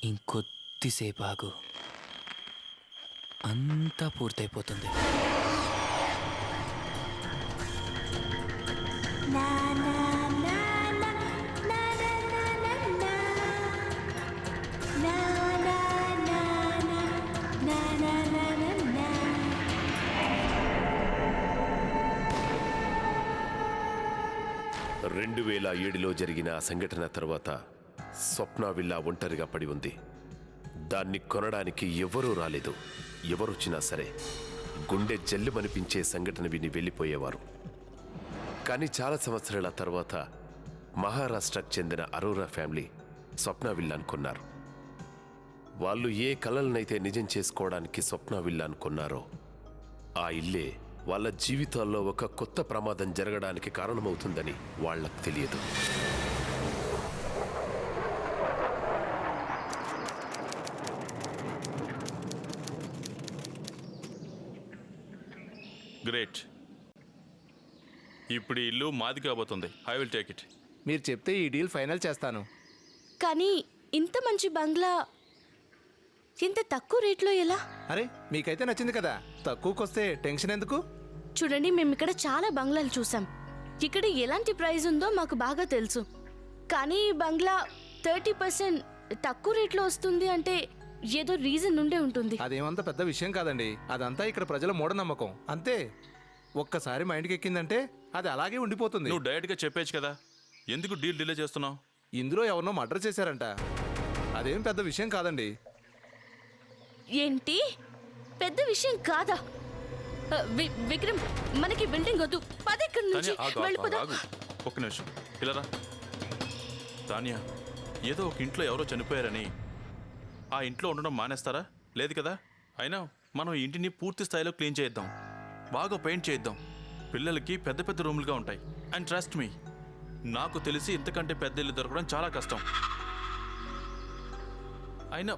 ఇంకొద్దిసేపు ఆగు, అంతా పూర్తయిపోతుంది. జరిగిన ఆ సంఘటన తర్వాత స్వప్న విల్లా ఒంటరిగా పడి ఉంది. దాన్ని కొనడానికి ఎవరూ రాలేదు. ఎవరొచ్చినా సరే గుండె జల్లుమనిపించే సంఘటన విని వెళ్ళిపోయేవారు. కానీ చాలా సంవత్సరాల తర్వాత మహారాష్ట్రకు చెందిన అరోరా ఫ్యామిలీ స్వప్న విల్లాను కొన్నారు. వాళ్ళు ఏ కలలనైతే నిజం చేసుకోవడానికి స్వప్న విల్లాను కొన్నారో ఆ ఇల్లే వాళ్ళ జీవితాల్లో ఒక కొత్త ప్రమాదం జరగడానికి కారణమవుతుందని వాళ్ళకు తెలియదు. గ్రేట్. ఇప్పుడు ఇల్లు మాది కాబోతుంది. I will take it. మీరు చెప్తే ఈ డీల్ ఫైనల్ చేస్తాను. కానీ ఇంత మంచి బంగ్లా ఇంత తక్కువ రేట్లో ఎలా? అరే మీకైతే నచ్చింది కదా, తక్కువకొస్తే టెన్షన్ ఎందుకు? చూడండి, మేము ఇక్కడ చాలా బంగ్లాలు చూసాం. ఇక్కడ ఎలాంటి ప్రైస్ ఉందో మాకు బాగా తెలుసు. కానీ ఈ బంగ్లా 30% తక్కువ రేట్లో వస్తుంది అంటే ఏదో రీజన్ ఉండే ఉంటుంది. అదేమంత పెద్ద విషయం కాదండి. అదంతా ఇక్కడ ప్రజల మూఢనమ్మకం అంతే. ఒక్కసారి మైండ్కి ఎక్కిందంటే అది అలాగే ఉండిపోతుంది. నువ్వు డైరెక్ట్గా చెప్పేచ్చు కదా, ఎందుకు డీల్ డిలే చేస్తున్నావు? ఇందులో ఎవరినో మర్డర్ చేశారంట. అదేం పెద్ద విషయం కాదండి. ఏంటి పెద్ద విషయం కాదా? విక్రమ్, మనకి బిల్డింగ్ వద్దు, పదెక్కడి నుంచి వెళ్ళిపోదాం. ఒక్క నిమిషం పిల్లరా. తాన్యా, ఏదో ఒక ఇంట్లో ఎవరో చనిపోయారని ఆ ఇంట్లో ఉండడం మానేస్తారా? లేదు కదా. అయినా మనం ఇంటిని పూర్తి స్థాయిలో క్లీన్ చేద్దాం, బాగా పెయింట్ చేద్దాం. పిల్లలకి పెద్ద పెద్ద రూములుగా ఉంటాయి. అండ్ ట్రస్ట్ మీ, నాకు తెలిసి ఇంతకంటే పెద్ద ఇల్లు దొరకడం చాలా కష్టం. అయినా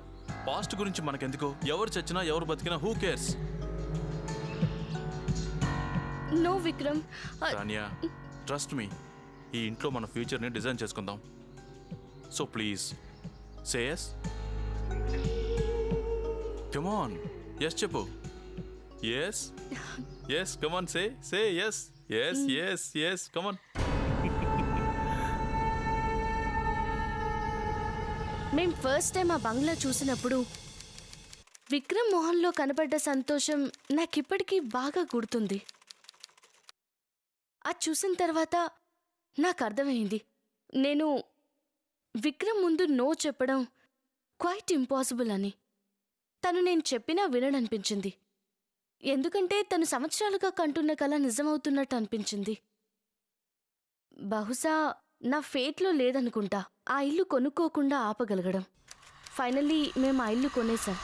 పాస్ట్ గురించి మనకెందుకు? ఎవరు చచ్చినా ఎవరు బతికినా who cares? No Vikram. Tanya, trust me, ఈ ఇంట్లో మన ఫ్యూచర్ని డిజైన్ చేసుకుందాం. So please say yes. Come on, yes చెప్పు. Yes yes, come on, say yes. Yes yes yes, come on. మేం ఫస్ట్ టైం ఆ బంగ్లా చూసినప్పుడు విక్రమ్ మోహన్లో కనపడ్డ సంతోషం నాకిప్పటికీ బాగా గుర్తుంది. అది చూసిన తర్వాత నాకు అర్థమైంది, నేను విక్రమ్ ముందు నో చెప్పడం క్వైట్ ఇంపాసిబుల్ అని. తను నేను చెప్పినా వినడనిపించింది. ఎందుకంటే తను సంవత్సరాలుగా కంటున్న కళ నిజమవుతున్నట్టు అనిపించింది. బహుశా నా ఫేట్లో లేదనుకుంటా. ఆ ఇల్లు కొనుక్కోకుండా ఆపగలగడం. ఫైనల్లీ మేము ఆ ఇల్లు కొనేసాం.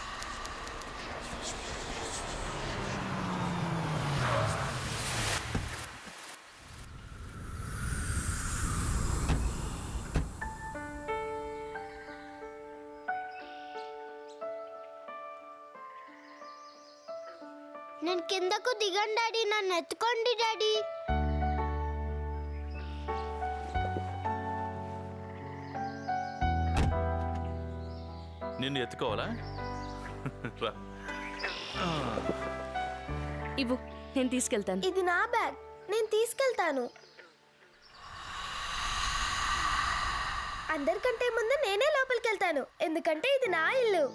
నేను కిందకు దిగండి డాడీ, నన్ను ఎత్తుకోండి డాడీ. నిన్ను ఎత్తుకోవాలా? రా. ఇవ్వు, నేను తీసుకెళ్తాను. ఇది నా బ్యాగ్, నేను తీసుకెళ్తాను. అందరికంటే ముందు నేనే లోపలికి వెళ్తాను, ఎందుకంటే ఇది నా ఇల్లు.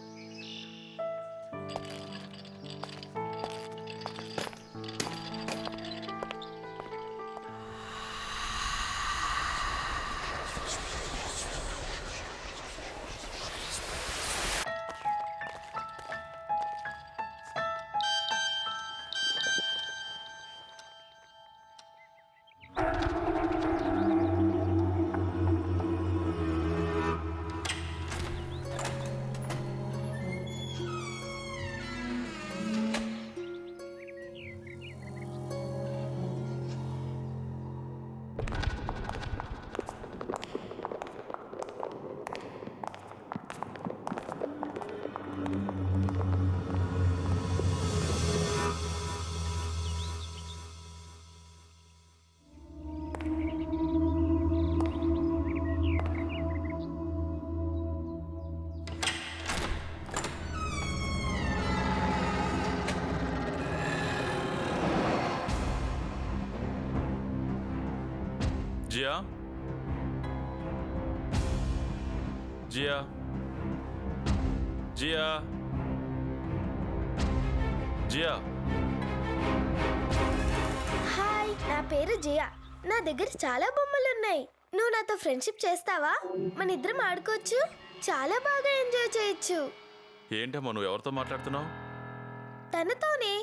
జియా, జియా, జియా, జియా. హాయ్, నా పేరు జియా. నా దగ్గర చాలా బొమ్మలు ఉన్నాయి. నువ్వు నాతో ఫ్రెండ్షిప్ చేస్తావా? మన ఇద్దరం ఆడుకోవచ్చు, చాలా బాగా ఎంజాయ్ చేయొచ్చు. ఏంటమ్మా నువ్వు ఎవరితో మాట్లాడుతున్నావు? తనతోనే,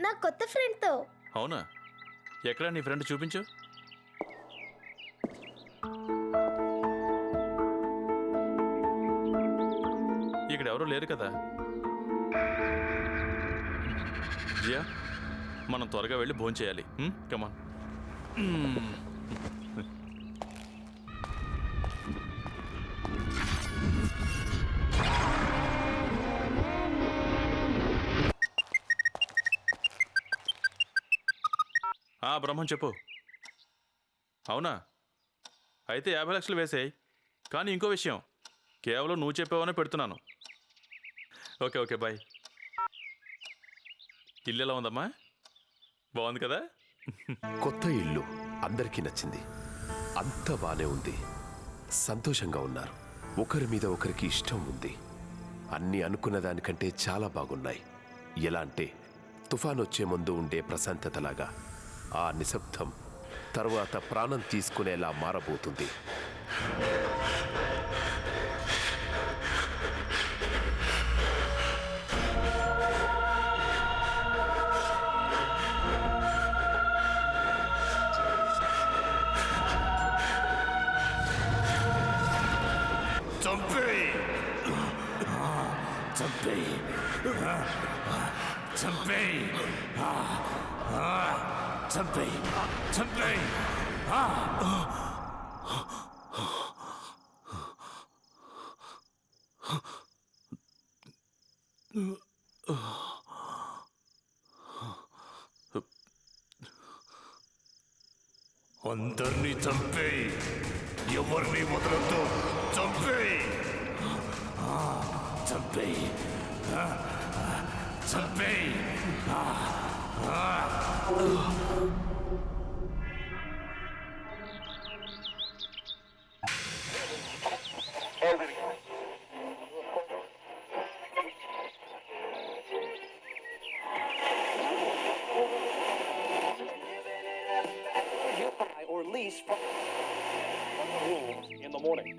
నా కొత్త ఫ్రెండ్తో. అవునా? ఎక్కడ నీ ఫ్రెండ్ చూపించు. ఇక్కడ ఎవరు లేరు కదా. జియా, మనం త్వరగా వెళ్ళి భోంచేయాలి. కమాన్. బ్రహ్మం చెప్పు. అవునా? అయితే 50 లక్షలు వేసేయి. కానీ ఇంకో విషయం, కేవలం నువ్వు చెప్పావనే పెడుతున్నాను. Okay okay, bye. ఇల్లు ఎలా ఉందమ్మా? బాగుంది కదా? కొత్త ఇల్లు అందరికీ నచ్చింది. అంత బానే ఉంది. సంతోషంగా ఉన్నారు. ఒకరి మీద ఒకరికి ఇష్టం ఉంది. అన్నీ అనుకున్న దానికంటే చాలా బాగున్నాయి. ఎలా అంటే తుఫాన్ వచ్చే ముందు ఉండే ప్రశాంతతలాగా ఆ నిశ్శబ్దం తర్వాత ప్రాణం తీసుకునేలా మారబోతుంది. అందరినీ చంపే, ఎవరిని వదలొద్దు. చంపే, చంపే, చంపే. Or lease from rules in the morning.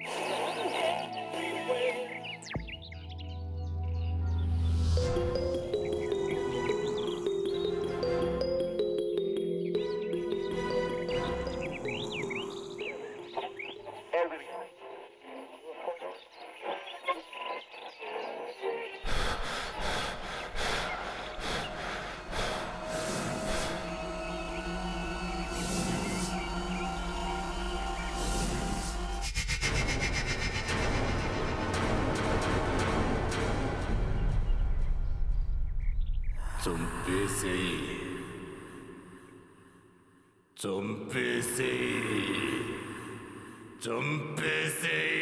చంపేసేయి చంపేసేయి చంపేసేయి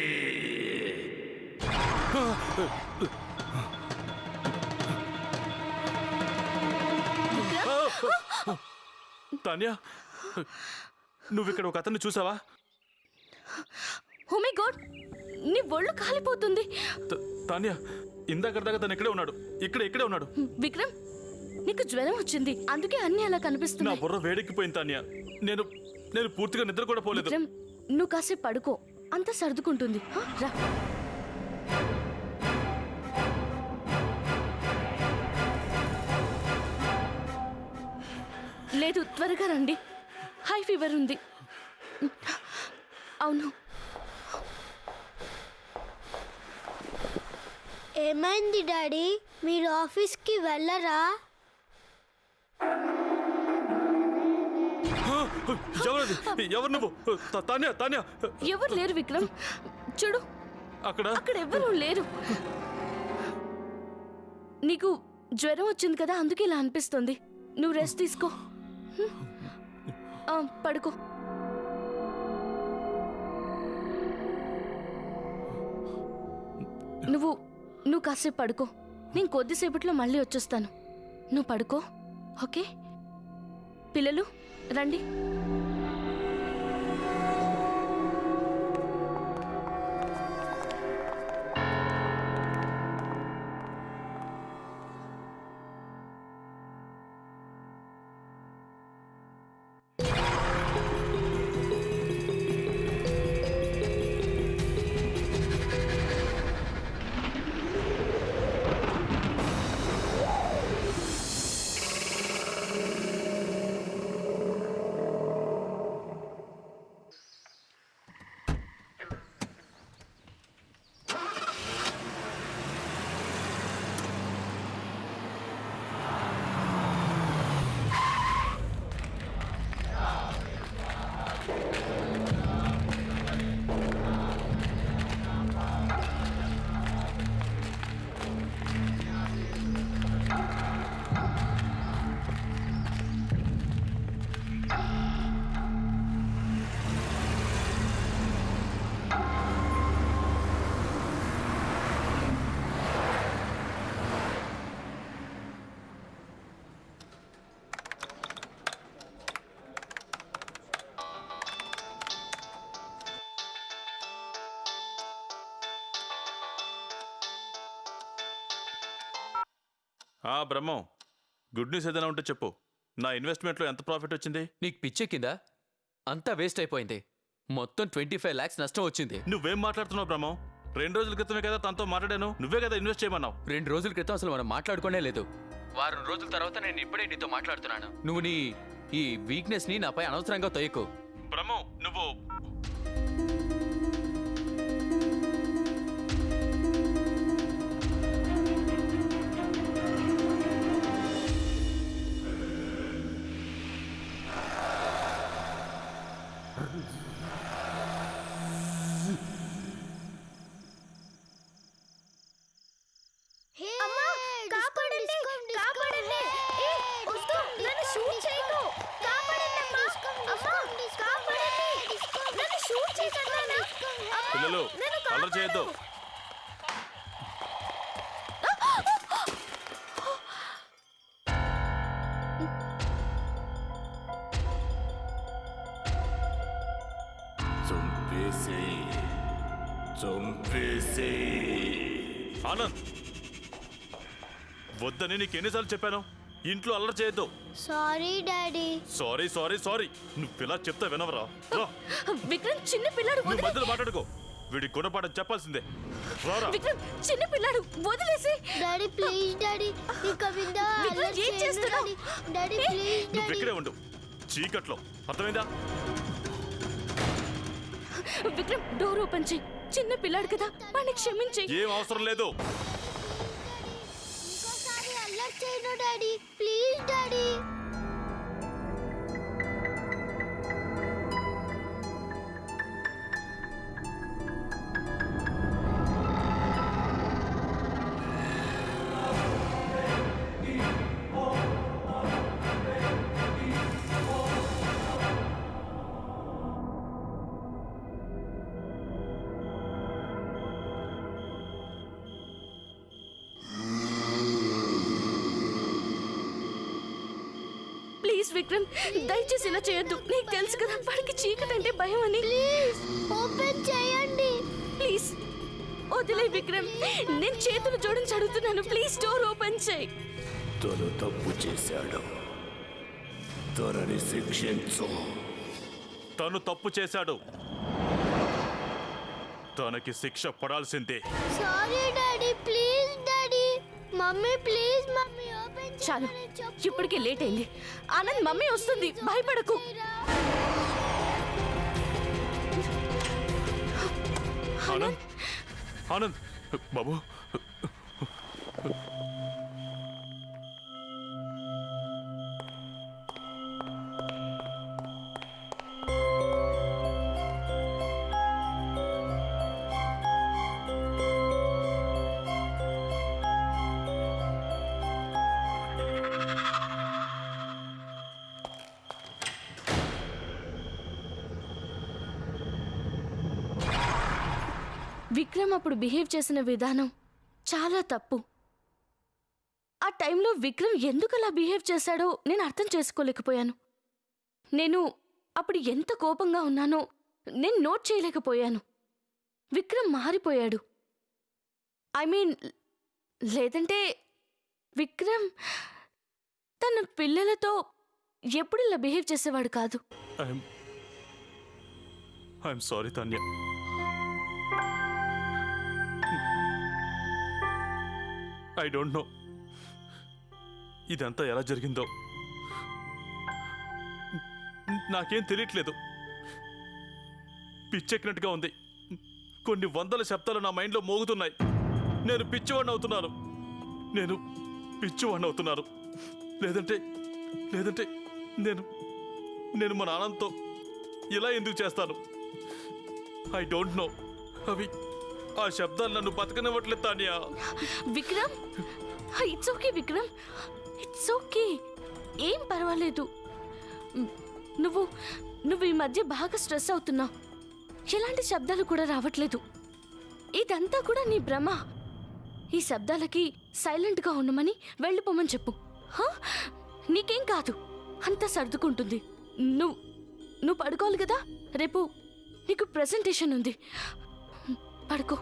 Tanya నువ్వు ఇక్కడ ఒక అతన్ని చూసావా? ఓ మై గాడ్, నీ ఒళ్ళు కాలిపోతుంది. తాన్యా ఇందాక దాకా తను ఇక్కడే ఉన్నాడు, ఇక్కడే ఉన్నాడు. విక్రమ్, నీకు జ్వరం వచ్చింది, అందుకే అన్ని అలా నా కనిపిస్తున్నాయి. బుర్ర వేడెక్కిపోయింది తాన్యా. నేను పూర్తిగా నిద్ర కూడా పోలేదు. విక్రమ్, నువ్వు కాసేపు పడుకో, అంతా సర్దుకుంటుంది. రా. లేదు, త్వరగా రండి. హై ఫీవర్ ఉంది. అవును. ఏమైంది డాడీ? మీరు ఆఫీస్కి వెళ్ళరా? ఎవరు నువ్వు? తాన్యా ఎవరు లేరు విక్రమ్, చూడు అక్కడ ఎవరు లేరు. నీకు జ్వరం వచ్చింది కదా, అందుకే ఇలా అనిపిస్తుంది. నువ్వు రెస్ట్ తీసుకో, పడుకో. నువ్వు కాసేపు పడుకో, నేను కొద్దిసేపట్లో మళ్ళీ వచ్చేస్తాను. నువ్వు పడుకో, ఓకే? పిల్లలు రండి. బ్రహ్మం, గుడ్ న్యూస్ ఏదైనా ఉంటే చెప్పు. నా ఇన్వెస్ట్మెంట్లో ఎంత ప్రాఫిట్ వచ్చింది? నీకు పిచ్చెక్కిందా? అంతా వేస్ట్ అయిపోయింది. మొత్తం 25 lakhs నష్టం వచ్చింది. నువ్వేం మాట్లాడుతున్నావు బ్రహ్మం? 2 రోజుల క్రితమే కదా తనతో మాట్లాడాను. నువ్వే కదా ఇన్వెస్ట్ చేయమన్నావు. 2 రోజుల క్రితం అసలు మనం మాట్లాడుకోనే లేదు. వారం రోజుల తర్వాత నేను ఇప్పుడే నీతో మాట్లాడుతున్నాను. నువ్వు నీ ఈ వీక్నెస్ ని నాపై అనవసరంగా తొయ్యకు. బ్రహ్మం, నువ్వు పిల్లలు అల్లరి చేయొద్దు. చంపేసేయి చంపేసేయి. ఆనంద్, వద్దని నీకు ఎన్నిసార్లు చెప్పాను? ఇంట్లో అల్లరి చేయొద్దు. Sorry daddy. Sorry sorry sorry నువ్వు ఇలా చెప్తా వినవరా? విక్రమ్, చిన్న పిల్లాడు, నువ్వు మధ్యలో మాట్లాడుకో. వీడి గుణపాఠం చెప్పాల్సిందే. రారా. విక్రమ్, చిన్న పిల్లాడు, వదిలేసి. డాడీ ప్లీజ్ డాడీ, ఇక మీద విక్రమ్, ఏం చేస్తున్నావు? డాడీ ప్లీజ్ నువ్వు ఇక్కడే ఉండు, చీకట్లో. అర్థమైందా? విక్రమ్, డోర్ ఓపెన్ చేయి. చిన్న పిల్లాడు కదా, వాడిని క్షమించి. ఏం అవసరం లేదు. ఇంకోసారి అల్లరి చేయను daddy, please daddy. Please Vikram, దయచేసి ఇలా చేయొద్దు. నీకు తెలుసు కదా వాడికి చీకటి అంటే భయం అని. ప్లీజ్ ఓపెన్ చేయండి. ప్లీజ్ వదిలే విక్రమ్, నేను చేతులు జోడించి అడుగుతున్నాను. ప్లీజ్ డోర్ ఓపెన్ చేయి. తను తప్పు చేశాడు, తనని శిక్షించు. తను తప్పు చేశాడు, తనకి శిక్ష పడాల్సిందే. Sorry daddy, please daddy. Mummy please, mummy open చాలు, చేయమని చెప్పు. ఇప్పటికే లేట్ అయింది. ఆనంద్, మమ్మీ వస్తుంది, భయపడకు. ఆనంద్, ఆనంద్ బాబు, విక్రమ్ అప్పుడు బిహేవ్ చేసిన విధానం చాలా తప్పు. ఆ టైంలో విక్రమ్ ఎందుకు అలా బిహేవ్ చేశాడో నేను అర్థం చేసుకోలేకపోయాను. నేను అప్పుడు ఎంత కోపంగా ఉన్నానో నేను నోట్ చేయలేకపోయాను. విక్రమ్ మారిపోయాడు. లేదంటే విక్రమ్ తన పిల్లలతో ఎప్పుడు ఇలా బిహేవ్ చేసేవాడు కాదు. I'm sorry Tanya. I don't no ఇదంతా ఎలా జరిగిందో. నాకేం తెలియట్లేదు. పిచ్చెక్కినట్టుగా ఉంది. కొన్ని వందల శబ్దాలు నా మైండ్లో మోగుతున్నాయి. నేను పిచ్చివాడిని అవుతున్నాను. లేదంటే నేను మా నాన్నతో ఇలా ఎందుకు చేస్తాను? I don't know. అవి ఆ శబ్దాలు నన్ను బతకనివ్వట్లేదు Tanya. Vikram, it's okay Vikram, it's okay, ఏం పర్వాలేదు. నువ్వు ఈ మధ్య బాగా స్ట్రెస్ అవుతున్నావు. ఎలాంటి శబ్దాలు కూడా రావట్లేదు. ఇదంతా కూడా నీ భ్రమ. ఈ శబ్దాలకి సైలెంట్గా ఉండమని వెళ్ళిపోమని చెప్పు. నీకేం కాదు, అంతా సర్దుకుంటుంది. నువ్వు పడుకోవాలి కదా, రేపు నీకు ప్రెజెంటేషన్ ఉంది. పడుకో.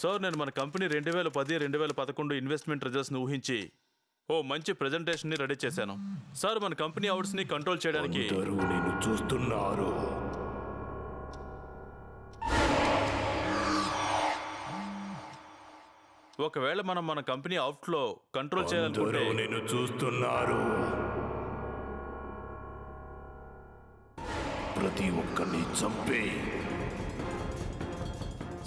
సార్, నేను మన కంపెనీ 2010-2011 ఇన్వెస్ట్మెంట్ రిజల్ట్స్ని ఊహించి ఓ మంచి ప్రెజెంటేషన్ని రెడీ చేశాను. సార్, మన కంపెనీ అవర్స్ని కంట్రోల్ చేయడానికి అందరూ నిన్ను చూస్తున్నారు. ఒకవేళ మనం మన కంపెనీ అవుట్లో కంట్రోల్ చేయాలనుకుంటే అందరూ నిన్ను చూస్తున్నారు. ప్రతి ఒక్కరిని చంపే.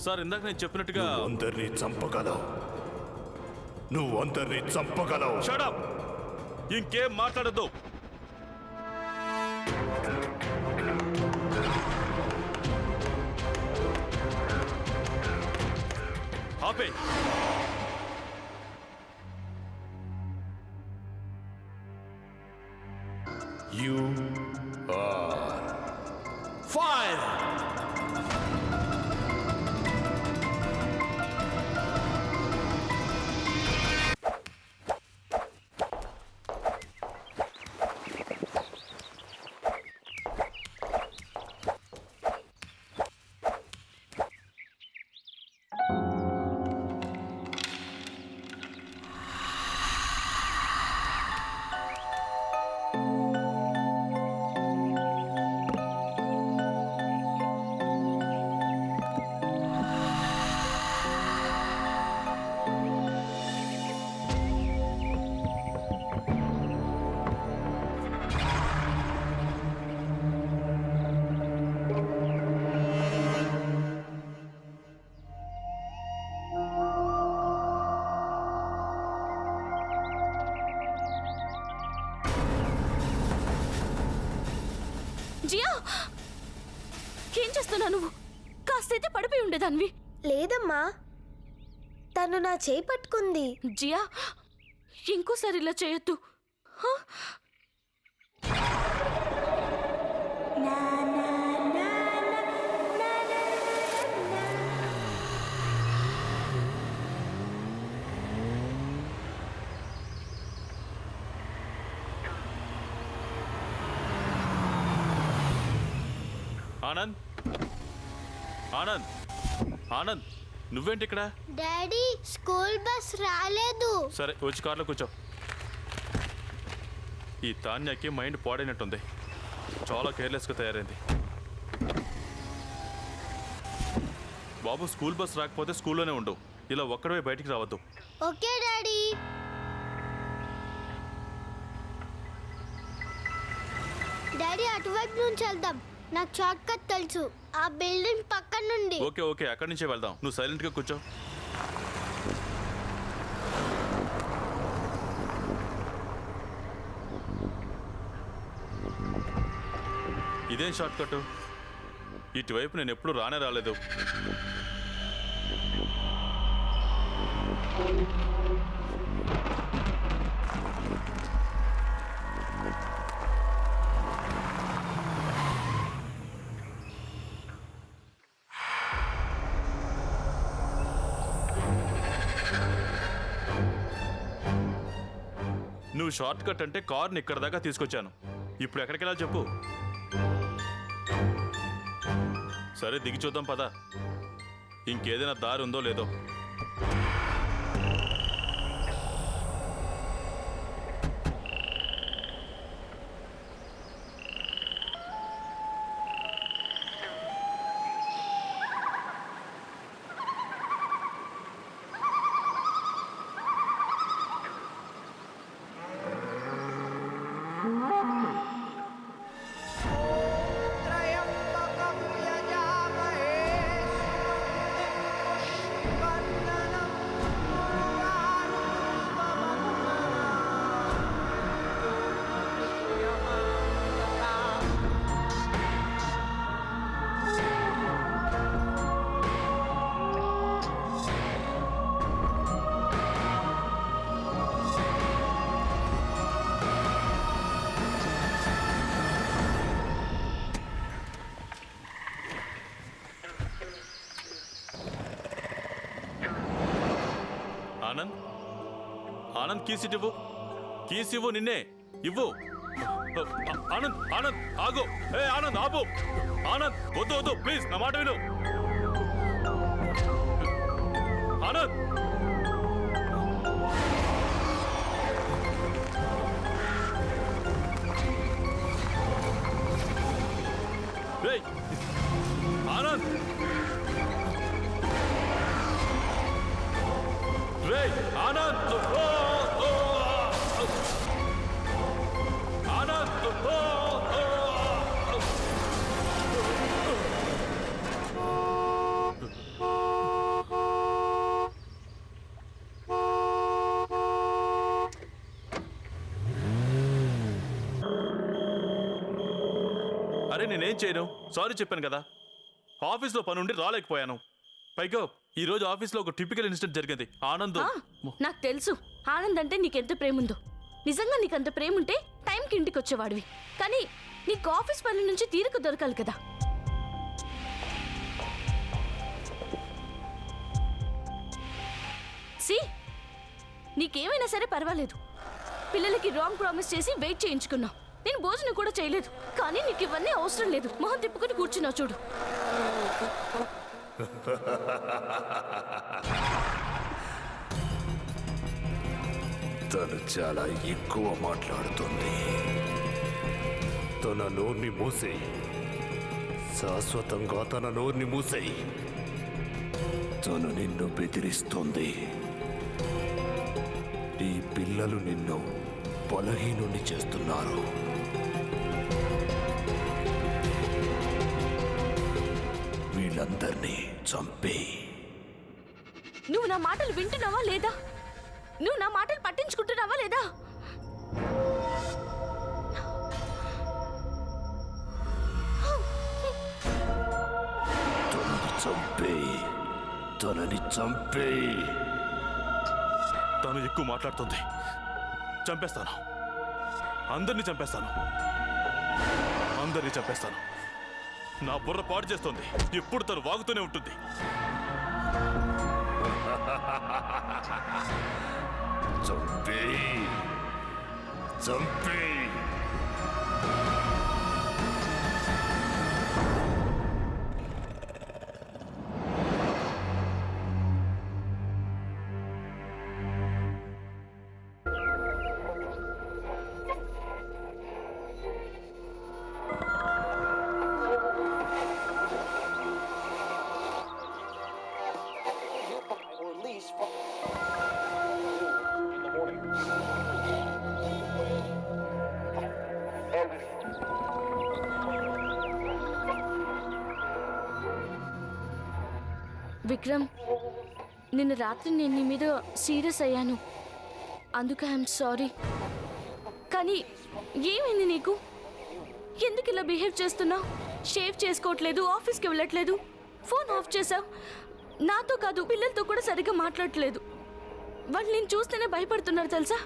సార్, ఇందాక నేను చెప్పినట్టుగా అందరినీ చంపగలవు. నువ్వు అందరినీ చంపగలవు. Shut up! ఇంకేం మాట్లాడద్దు. ఆపే. You are fire. జియా, ఏం చేస్తున్నావు నువ్వు? కాస్తైతే పడిపోయి ఉండేదానివి. లేదమ్మా, తను నా చేయి పట్టుకుంది. జియా, ఇంకోసారి ఇలా చేయొద్దు. ఆనంద్ ఆనంద్ ఆనంద్ నువ్వేంటి ఇక్కడ? డాడీ స్కూల్ బస్ రాలేదు. సరే వచ్చి కార్లో కూర్చో. ఈ తాన్యాకి మైండ్ పాడైనట్టుంది, చాలా కేర్లెస్గా తయారైంది. బాబు స్కూల్ బస్ రాకపోతే స్కూల్లోనే ఉండు, ఇలా ఒక్కడే బయటికి రావద్దు. Okay daddy. డాడీ అటువైపు నుంచి వెళ్దాం, నాకు షార్ట్ కట్ తెలుసు, ఆ బిల్డింగ్ పక్కన నుండి. ఓకే ఓకే అక్కడి నుంచే వెళ్దాం, నువ్వు సైలెంట్గా కూర్చో. ఇదేం షార్ట్ కట్? ఇటువైపు నేను ఎప్పుడు రానే రాలేదు. నువ్వు షార్ట్ కట్ అంటే కార్ని ఇక్కడ దాకా తీసుకొచ్చాను, ఇప్పుడు ఎక్కడికి వెళ్ళాలి చెప్పు. సరే దిగి చూద్దాం పద, ఇంకేదైనా దారి ఉందో లేదో. ఆనంద్ ఆనంద్ కీస్ ఇవ్వు, కీస్ ఇవ్వు, నిన్నే ఇవ్వు. ఆనంద్ ఆనంద్ ఆగు, ఏ ఆనంద్ ఆపు, ఆనంద్ వద్దు వద్దు ప్లీజ్ నా మాట విను. ఆనంద్ ఆనంద్ ఆనంద్ ఆనంద్ అరే నేనేం చేయను, సారీ చెప్పాను కదా, ఆఫీస్లో పని ఉండి రాలేకపోయాను. పైగా ఈ రోజు ఆఫీస్లో ఒక టిపికల్ ఇన్సిడెంట్ జరిగింది. ఆనంద్ నాకు తెలుసు ఆనంద్ అంటే నీకెంత ప్రేమ ఉందో. నిజంగా నీకంత ప్రేమ ఉంటే టైంకి ఇంటికి వచ్చేవాడివి, కానీ నీకు ఆఫీస్ పని నుంచి తీరిక దొరకాలి కదా. సి నీకేమైనా సరే పర్వాలేదు, పిల్లలకి రాంగ్ ప్రామిస్ చేసి వెయిట్ చేయించుకున్నావు, నేను భోజనం కూడా చేయలేదు, కానీ నీకు ఇవన్నీ అవసరం లేదు. మొహం తిప్పుకొని కూర్చున్నావు చూడు. తను చాలా ఎక్కువ మాట్లాడుతుంది. తన నోర్ని మూసేయి, శాశ్వతంగా తన నోర్ని మూసేయి. తను నిన్ను బెదిరిస్తుంది. ఈ పిల్లలు నిన్ను బలహీనుని చేస్తున్నారు. వీళ్ళందరినీ చంపే. నువ్వు నా మాటలు వింటున్నావా లేదా? నువ్వు నా మాటలు పట్టించుకుంటున్నావా లేదా? తనని చంపే, తనని చంపే. తను ఎక్కువ మాట్లాడుతుంది, చంపేస్తాను, అందరినీ చంపేస్తాను, అందరినీ చంపేస్తాను. నా బుర్ర పాడు చేస్తుంది, ఎప్పుడు తను వాగుతూనే ఉంటుంది. చంపే, చంపే. విక్రమ్, నిన్న రాత్రి నేను నీ మీద సీరియస్ అయ్యాను, అందుకు ఐఎమ్ సారీ. కానీ ఏమైంది నీకు? ఎందుకు ఇలా బిహేవ్ చేస్తున్నావు? షేవ్ చేసుకోవట్లేదు, ఆఫీస్కి వెళ్ళట్లేదు, ఫోన్ ఆఫ్ చేసావు. నాతో కాదు, పిల్లలతో కూడా సరిగ్గా మాట్లాడట్లేదు. వాళ్ళు నేను చూస్తేనే భయపడుతున్నారు తెలుసా?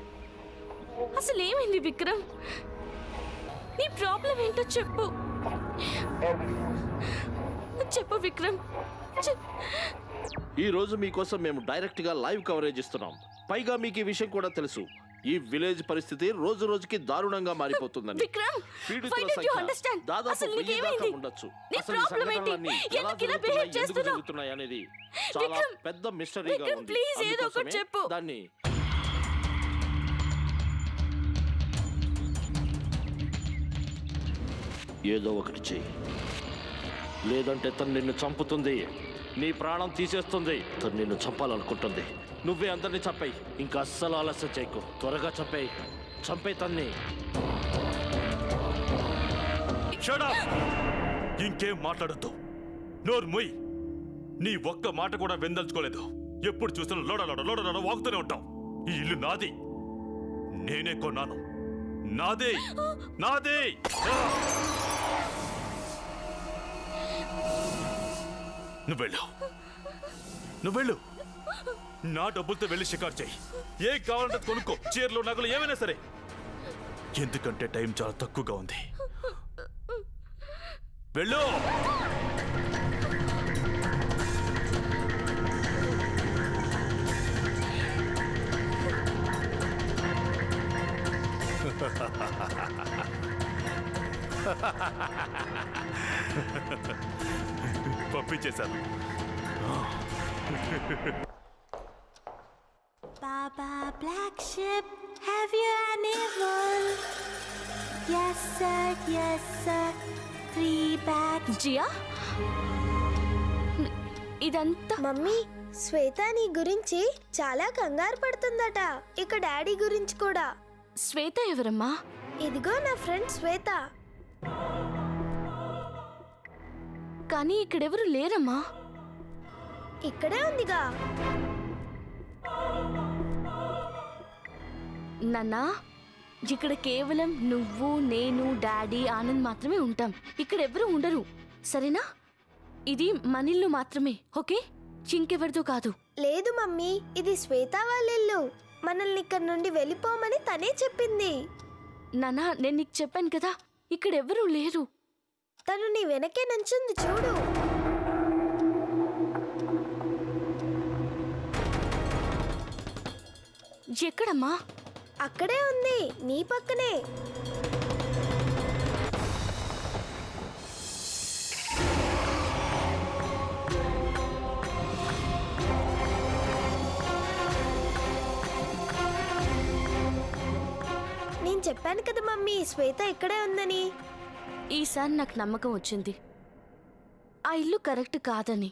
అసలు ఏమైంది విక్రమ్? నీ ప్రాబ్లం ఏంటో చెప్పు. చెప్పు విక్రమ్. ఈ రోజు మీకోసం మేము డైరెక్ట్ గా లైవ్ కవరేజ్ ఇస్తున్నాం. పైగా మీకు ఈ విషయం కూడా తెలుసు, ఈ విలేజ్ పరిస్థితి రోజు రోజుకి దారుణంగా మారిపోతుందని. పీడితుల సంఖ్య దాదాపు 1000 దాకా ఉండొచ్చు. అసలు ఈ సంఘటనలన్నీ ఎలా జరుగుతున్నాయి, ఎందుకు జరుగుతున్నాయి అనేది చాలా పెద్ద మిస్టరీగా ఉంది. అందుకోసమే దాన్ని ఏదో ఒకటి చెయ్యి, లేదంటే తను నిన్ను చంపుతుంది, నీ ప్రాణం తీసేస్తుంది. తను నిన్ను చంపాలనుకుంటుంది. నువ్వే అందరినీ చంపేయి. ఇంకా అస్సలు ఆలస్యం చేయకు, త్వరగా చంపేయి. చంపే తన్ని. ఇంకేం మాట్లాడద్దు, నోరు మొయ్. నీ ఒక్క మాట కూడా వెందల్చుకోలేదు. ఎప్పుడు చూసినా లోడ వాగుతూనే ఉంటావు. ఈ ఇల్లు నాది, నేనే కొన్నాను. నాదే నాదే. నువ్వెళ్ళు. నా డబ్బులతో వెళ్ళి షికారు చేయి. ఏం కావాలంటే కొనుక్కో, చీరలు నగలు ఏమైనా సరే. ఎందుకంటే టైం చాలా తక్కువగా ఉంది. వెళ్ళు. పంపించేశాను. Baba Black Ship, have you any wool? Yes sir, 3 bags. Jiya, ఇదంతా మమ్మీ, శ్వేత నీ గురించి చాలా కంగారు పడుతుందట. ఇక డాడీ గురించి కూడా. శ్వేత ఎవరమ్మా? ఇదిగో నా ఫ్రెండ్ శ్వేత. కానీ ఇక్కడెవరు లేరమ్మా. ఇక్కడే ఉందిగా. నాన్నా, ఇక్కడ కేవలం నువ్వు, నేను, డాడీ, ఆనంద్ మాత్రమే ఉంటాం. ఇక్కడ ఎవరు ఉండరు, సరేనా? ఇది మనిల్లు మాత్రమే, ఓకే? ఇంకెవరితో కాదు. లేదు మమ్మీ, ఇది శ్వేత వాళ్ళ ఇల్లు. మనల్ని ఇక్కడ నుండి వెళ్ళిపోమని తనే చెప్పింది. నాన్నా, నేను నీకు చెప్పాను కదా, ఇక్కడెవరూ లేరు. తను నీ వెనకే నుంచుంది చూడు. ఎక్కడమ్మా? అక్కడే ఉంది, నీ పక్కనే. నేను చెప్పాను కదా మమ్మీ, శ్వేత ఇక్కడే ఉందని. ఈసారి నాకు నమ్మకం వచ్చింది, ఆ ఇల్లు కరెక్ట్ కాదని.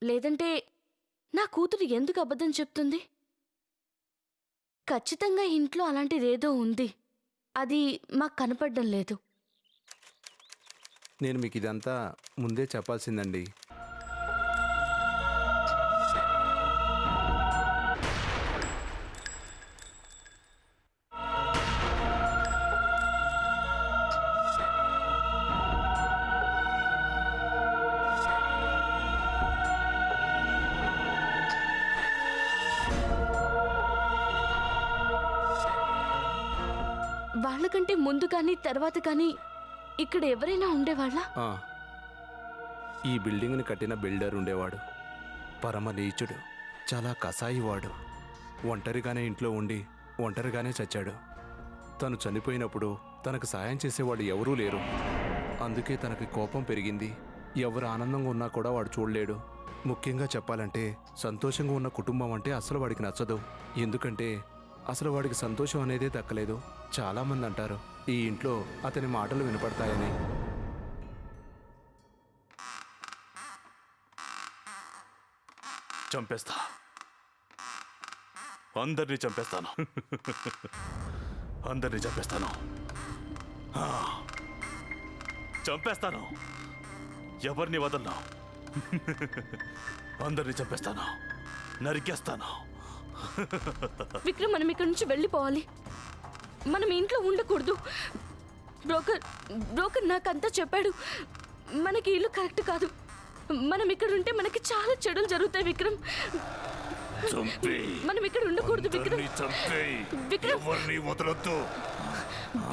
లేదంటే నా కూతురు ఎందుకు అబద్ధం చెప్తుంది? ఖచ్చితంగా ఇంట్లో అలాంటిదేదో ఉంది, అది మాకు కనపడడం లేదు. నేను మీకు ఇదంతా ముందే చెప్పాల్సిందండి. వాళ్ళకంటే ముందు కానీ తర్వాత కానీ ఇక్కడ ఎవరైనా ఉండేవాళ్ళ? ఈ బిల్డింగ్ని కట్టిన బిల్డర్ ఉండేవాడు. పరమ నీచుడు, చాలా కసాయివాడు. ఒంటరిగానే ఇంట్లో ఉండి ఒంటరిగానే చచ్చాడు. తను చనిపోయినప్పుడు తనకు సాయం చేసేవాడు ఎవరూ లేరు. అందుకే తనకి కోపం పెరిగింది. ఎవరు ఆనందంగా ఉన్నా కూడా వాడు చూడలేడు. ముఖ్యంగా చెప్పాలంటే సంతోషంగా ఉన్న కుటుంబం అంటే అసలు వాడికి నచ్చదు. ఎందుకంటే అసలు వాడికి సంతోషం అనేదే దక్కలేదు. చాలామంది అంటారు ఈ ఇంట్లో అతని మాటలు వినపడతాయని. చంపేస్తా, అందరినీ చంపేస్తాను. అందరినీ చంపేస్తాను. చంపేస్తాను, ఎవరిని వదలను. అందరినీ చంపేస్తాను, నరికేస్తాను. విక్రమ్, మనం ఇక్కడి నుంచి వెళ్ళిపోవాలి. మనం ఇంట్లో ఉండకూడదు. బ్రోకర్ నాకంతా చెప్పాడు. మనకి ఇల్లు కరెక్ట్ కాదు. మనం ఇక్కడ ఉంటే మనకి చాలా చెడులు జరుగుతాయి విక్రమ్. మనం ఇక్కడ ఉండకూడదు విక్రమ్. విక్రమ్, వదలొద్దు.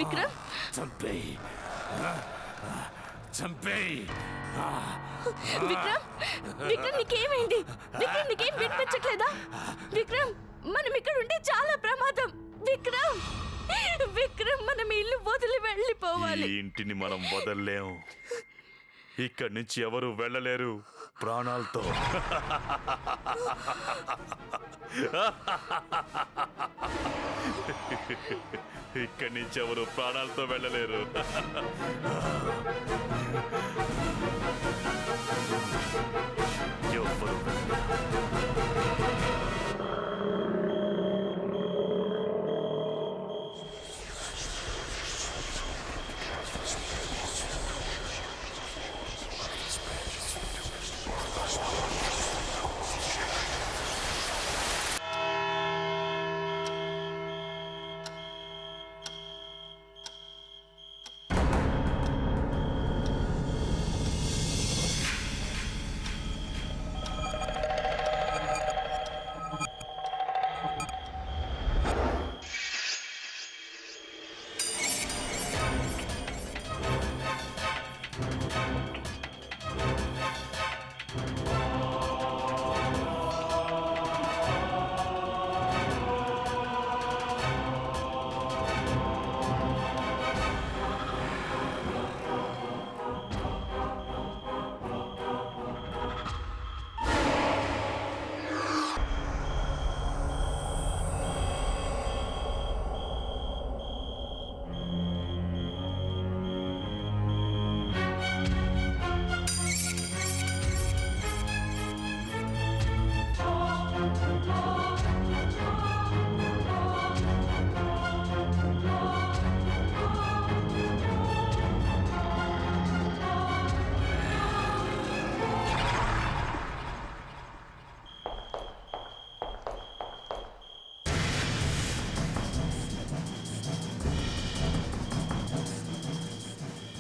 విక్రమ్, విక్రమ్, విక్రమ్ నీకేమైంది? విక్రమ్ నీకేం వినిపించట్లేదా? విక్రమ్, మనం ఇక్కడ ఉంటే చాలా ప్రమాదం. విక్రమ్, విక్రమ్, మనం ఇల్లు వదిలి వెళ్ళిపోవాలి. ఈ ఇంటిని మనం వదలలేం. ఇక్కడి నుంచి ఎవరు వెళ్ళలేరు ప్రాణాలతో. ఇక్కడి నుంచి ఎవరు ప్రాణాలతో వెళ్ళలేరు. ఎవరు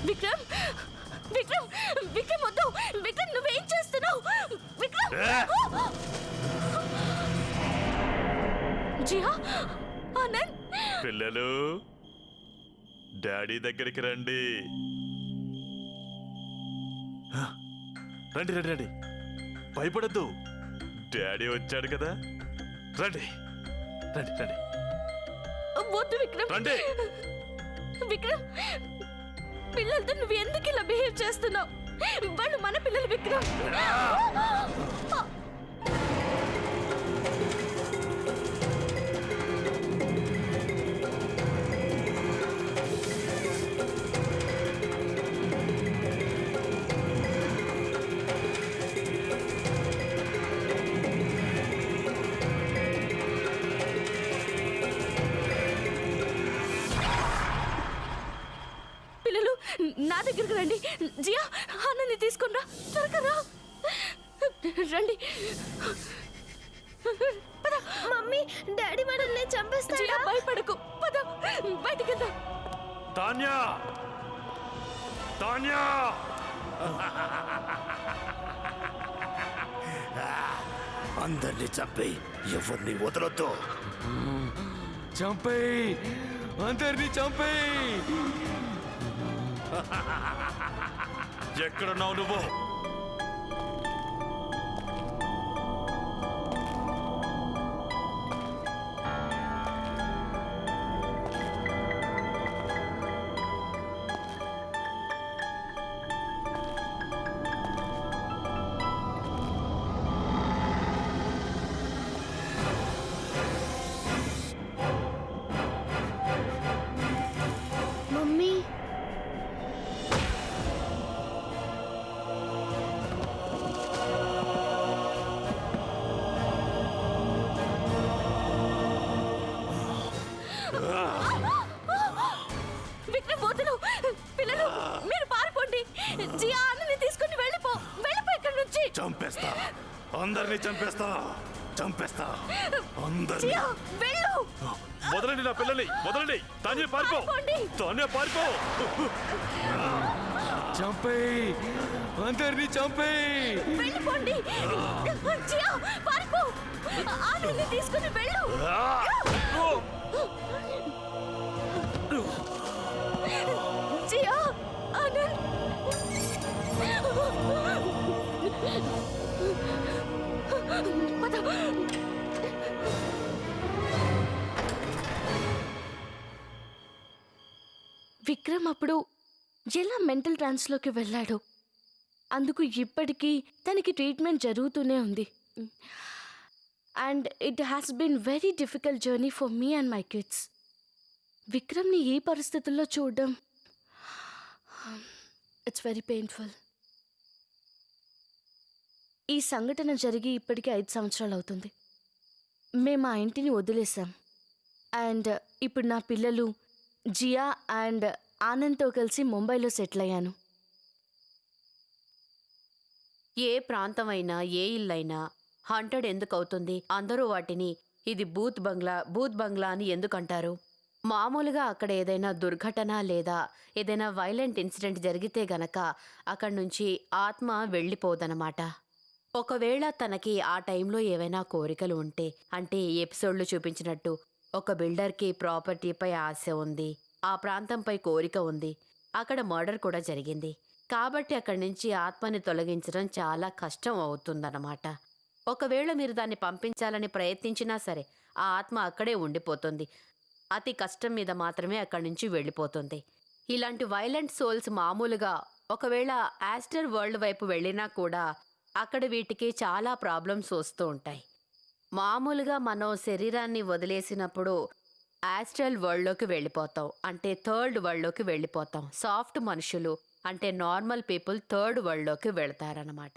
విక్రమ్, విక్రమ్, విక్రమ్ వద్దు. విక్రమ్, నువ్వేం చేస్తున్నావు? విక్రమ్, జియా, ఆనంద్, పిల్లలు డాడీ దగ్గరికి రండి. రండి రండి రండి, భయపడద్దు. డాడీ వచ్చాడు కదా, రండి రండి రండి. వద్దు విక్రమ్. రండి. విక్రమ్, పిల్లలతో నువ్వు ఎందుకు ఇలా బిహేవ్ చేస్తున్నావు? వాళ్ళు మన పిల్లలు విక్రమ్. నా దగ్గరికి రండి. జియా, ఆనంద్ని తీసుకుని రా, త్వరగా రా. రండి. మమ్మీ, డాడీ మనల్ని చంపేస్తాడా? జియా, భయపడకు. పద, బయటికి వెళ్దాం. తాన్యా, తాన్యా, అందరినీ చంపి ఎవరిని వదలొద్దు. చంపేయ్, అందరినీ చంపేయ్. ఎక్కడున్నావు నువ్వు? మమ్మీ, చంపేస్తా, అందరినీ చంపేస్తా, చంపేస్తా అందరినీ. వెళ్ళు. వదలండి నా పిల్లల్ని, వదలండి. తానే పారిపో, తానే పారిపో. చంపేయ్, అందరినీ చంపేయ్. వెళ్ళిపోండి. జియా, పారిపో. ఆనంద్ని తీసుకుని వెళ్ళు. జియా, ఆనంద్. పద. విక్రమ్ అప్పుడు ఎలా మెంటల్ ట్రాన్స్లోకి వెళ్ళాడు. అందుకు ఇప్పటికీ తనకి ట్రీట్మెంట్ జరుగుతూనే ఉంది. And it has been very difficult journey for me and my kids. విక్రమ్ని ఈ పరిస్థితుల్లో చూడడం ఇట్స్ వెరీ పెయిన్ఫుల్. ఈ సంఘటన జరిగి ఇప్పటికీ 5 సంవత్సరాలు అవుతుంది. మేము ఆ ఇంటిని వదిలేసాం. అండ్ ఇప్పుడు నా పిల్లలు జియా అండ్ ఆనంద్తో కలిసి ముంబైలో సెటిల్ అయ్యాను. ఏ ప్రాంతమైనా ఏ ఇల్లైనా హంటెడ్ ఎందుకు అవుతుంది? అందరూ వాటిని ఇది బూత్ బంగ్లా అని ఎందుకంటారు? మామూలుగా అక్కడ ఏదైనా దుర్ఘటన లేదా ఏదైనా వైలెంట్ ఇన్సిడెంట్ జరిగితే గనక అక్కడి నుంచి ఆత్మ వెళ్ళిపోదనమాట. ఒకవేళ తనకి ఆ టైంలో ఏవైనా కోరికలు ఉంటే, అంటే ఈ ఎపిసోడ్లో చూపించినట్టు ఒక బిల్డర్కి ప్రాపర్టీపై ఆశ ఉంది, ఆ ప్రాంతంపై కోరిక ఉంది, అక్కడ మర్డర్ కూడా జరిగింది, కాబట్టి అక్కడి నుంచి ఆత్మని తొలగించడం చాలా కష్టం అవుతుందన్నమాట. ఒకవేళ మీరు దాన్ని పంపించాలని ప్రయత్నించినా సరే ఆ ఆత్మ అక్కడే ఉండిపోతుంది. అతి కష్టం మీద మాత్రమే అక్కడి నుంచి వెళ్ళిపోతుంది. ఇలాంటి వైలెంట్ సోల్స్ మామూలుగా ఒకవేళ ఆస్ట్రల్ వరల్డ్ వైపు వెళ్ళినా కూడా అక్కడ వీటికి చాలా ప్రాబ్లమ్స్ వస్తూ ఉంటాయి. మామూలుగా మనం శరీరాన్ని వదిలేసినప్పుడు ఆస్ట్రల్ వరల్డ్లోకి వెళ్ళిపోతాం, అంటే థర్డ్ వరల్డ్లోకి వెళ్ళిపోతాం. సాఫ్ట్ మనుషులు అంటే నార్మల్ పీపుల్ థర్డ్ వరల్డ్లోకి వెళ్తారన్నమాట.